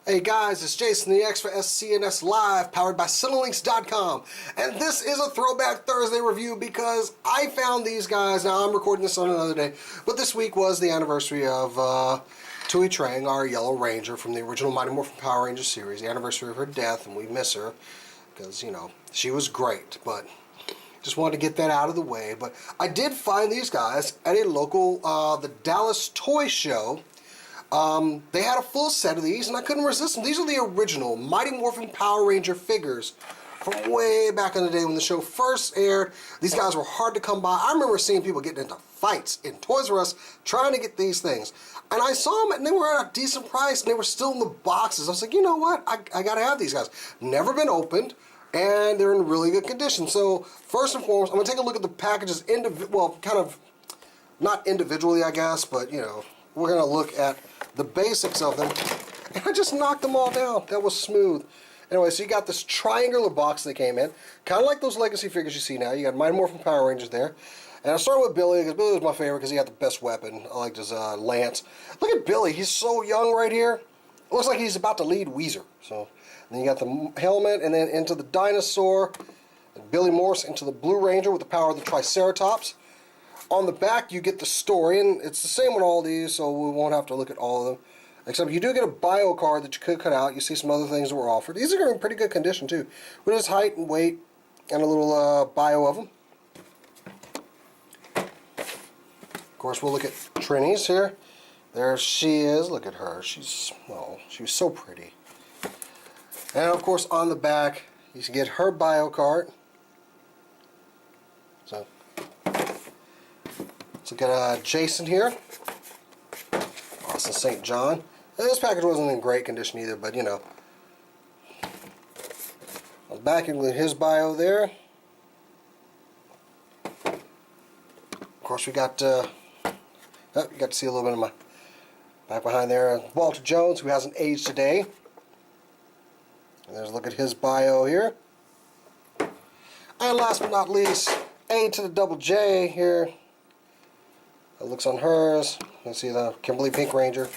Hey guys, it's Jason the X for SCNS Live, powered by Cinelinks.com, and this is a Throwback Thursday review because I found these guys. Now I'm recording this on another day, but this week was the anniversary of Tui Trang, our Yellow Ranger from the original Mighty Morphin Power Rangers series, the anniversary of her death, and we miss her because, you know, she was great, but just wanted to get that out of the way. But I did find these guys at a local, the Dallas Toy Show. They had a full set of these, and I couldn't resist them. These are the original Mighty Morphin Power Ranger figures from way back in the day when the show first aired. These guys were hard to come by. I remember seeing people getting into fights in Toys R Us trying to get these things. And I saw them, and they were at a decent price, and they were still in the boxes. I was like, you know what? I got to have these guys. Never been opened, and they're in really good condition. So, first and foremost, I'm going to take a look at the packages, well, kind of, not individually, I guess, but, you know, we're going to look at the basics of them, and I just knocked them all down. That was smooth. Anyway, so you got this triangular box they came in, kind of like those legacy figures you see now. You got Mighty Morphin Power Rangers there, and I'll start with Billy, because Billy was my favorite because he had the best weapon. I liked his lance. Look at Billy. He's so young right here. It looks like he's about to lead Weezer. So then you got the helmet, and then into the dinosaur, and Billy Morse into the Blue Ranger with the power of the Triceratops. On the back, you get the story, and it's the same with all these, so we won't have to look at all of them. Except you do get a bio card that you could cut out. You see some other things that were offered. These are in pretty good condition, too, with his height and weight and a little bio of them. Of course, we'll look at Trini's here. There she is. Look at her. She's so pretty. And, of course, on the back, you can get her bio card. So look at Jason here, Austin St. John. This package wasn't in great condition either, but you know. On the back, with his bio there. Of course, we got, you got to see a little bit of my back behind there. Walter Jones, who hasn't aged today. And there's a look at his bio here. And last but not least, A to the double J here. It looks on hers. You can see the Kimberley Pink Ranger.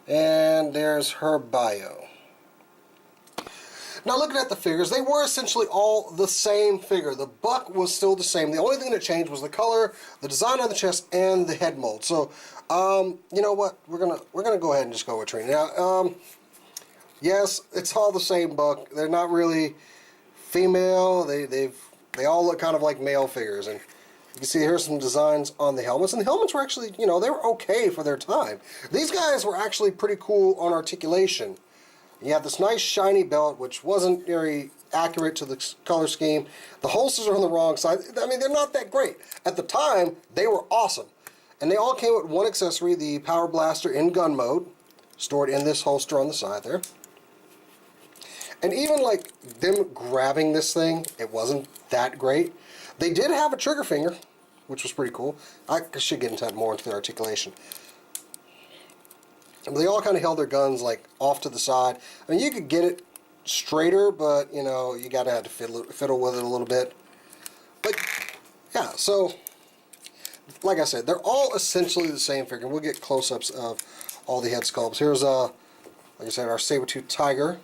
And there's her bio. Now looking at the figures, they were essentially all the same figure. The buck was still the same. The only thing that changed was the color, the design on the chest, and the head mold. So, you know what? We're gonna go ahead and just go with Trini. Now, yes, it's all the same buck. They're not really female. They all look kind of like male figures, and you can see here's some designs on the helmets, and the helmets were actually, you know, they were okay for their time. These guys were actually pretty cool on articulation. You have this nice shiny belt, which wasn't very accurate to the color scheme. The holsters are on the wrong side. I mean, they're not that great. At the time, they were awesome. And they all came with one accessory, the Power Blaster in gun mode, stored in this holster on the side there. And even like them grabbing this thing, it wasn't that great. They did have a trigger finger, which was pretty cool. I should get into that more into the articulation. And they all kind of held their guns like off to the side. I mean, you could get it straighter, but you know, you gotta have to fiddle with it a little bit. But yeah, so like I said, they're all essentially the same figure. We'll get close-ups of all the head sculpts. Here's like I said, our saber-tooth tiger.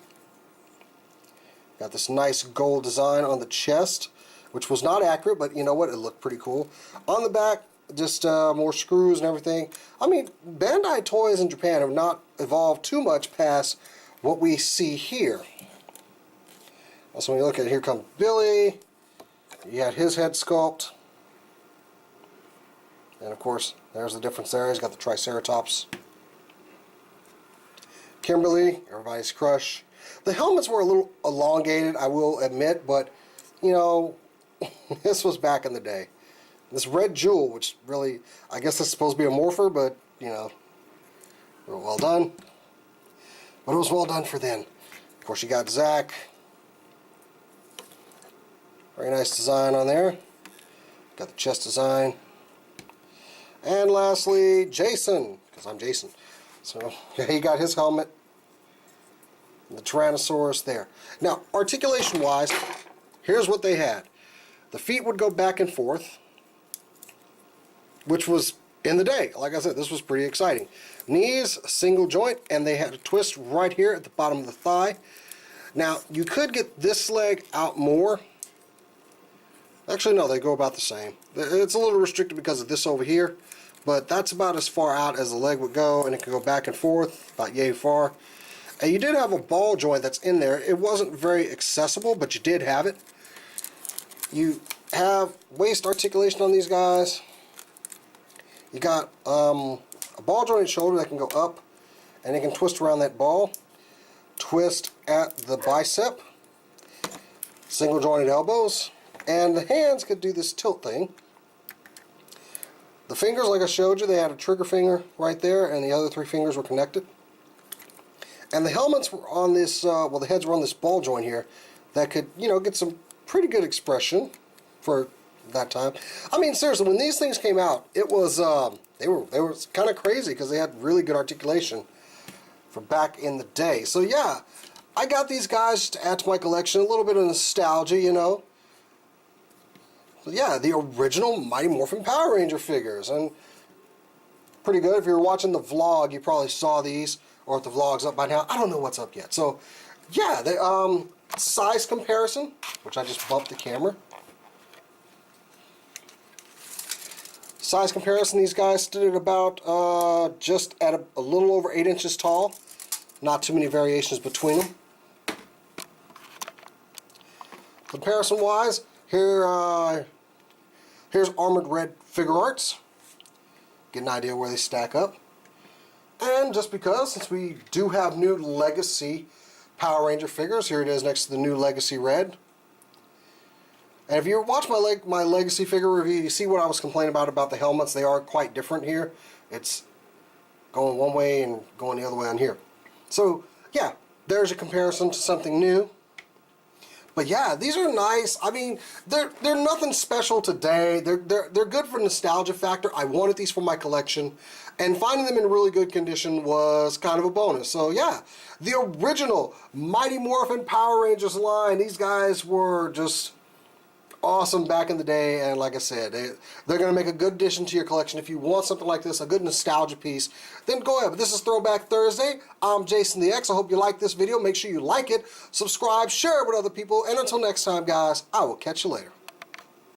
Got this nice gold design on the chest, which was not accurate, but you know what? It looked pretty cool. On the back, just more screws and everything. I mean, Bandai toys in Japan have not evolved too much past what we see here. Also, when you look at it, here comes Billy. You had his head sculpt. And of course, there's the difference there. He's got the Triceratops. Kimberley, everybody's crush. The helmets were a little elongated, I will admit, but, you know, this was back in the day. This red jewel, which really, I guess this is supposed to be a morpher, but, you know, well done. But it was well done for then. Of course, you got Zach. Very nice design on there. Got the chest design. And lastly, Jason, because I'm Jason. So, he got his helmet. And the Tyrannosaurus there. Now, articulation-wise, here's what they had. The feet would go back and forth, which was in the day. Like I said, this was pretty exciting. Knees, single joint, and they had a twist right here at the bottom of the thigh. Now, you could get this leg out more. Actually, no, they go about the same. It's a little restricted because of this over here, but that's about as far out as the leg would go, and it can go back and forth about yay far. And you did have a ball joint that's in there. It wasn't very accessible, but you did have it. You have waist articulation on these guys. You got a ball jointed shoulder that can go up, and it can twist around that ball. Twist at the bicep. Single jointed elbows. And the hands could do this tilt thing. The fingers, like I showed you, they had a trigger finger right there, and the other 3 fingers were connected. And the helmets were on this, well, the heads were on this ball joint here that could, you know, get some pretty good expression for that time. I mean, seriously, when these things came out, it was, they were kind of crazy because they had really good articulation for back in the day. So yeah, I got these guys to add to my collection, a little bit of nostalgia, you know. So yeah, the original Mighty Morphin Power Ranger figures, and pretty good. If you were watching the vlog, you probably saw these, or if the vlog's up by now, I don't know what's up yet. So yeah, the size comparison, which I just bumped the camera. Size comparison, these guys stood at about just at a little over 8 inches tall. Not too many variations between them. Comparison wise, here, here's Armored Red Figure Arts. Get an idea where they stack up. And just because, since we do have new Legacy Power Ranger figures, here it is next to the new Legacy Red. And if you watch my Legacy figure review, you see what I was complaining about the helmets. They are quite different here. It's going one way and going the other way on here. So yeah, there's a comparison to something new. But yeah, these are nice. I mean, they're nothing special today. They're good for nostalgia factor. I wanted these for my collection, and finding them in really good condition was kind of a bonus. So yeah, the original Mighty Morphin Power Rangers line. These guys were just awesome back in the day, and like I said, they're going to make a good addition to your collection. If you want something like this, a good nostalgia piece, then go ahead. But this is Throwback Thursday. I'm Jason the X. I hope you like this video. Make sure you like it, subscribe, share it with other people, and until next time, guys, I will catch you later.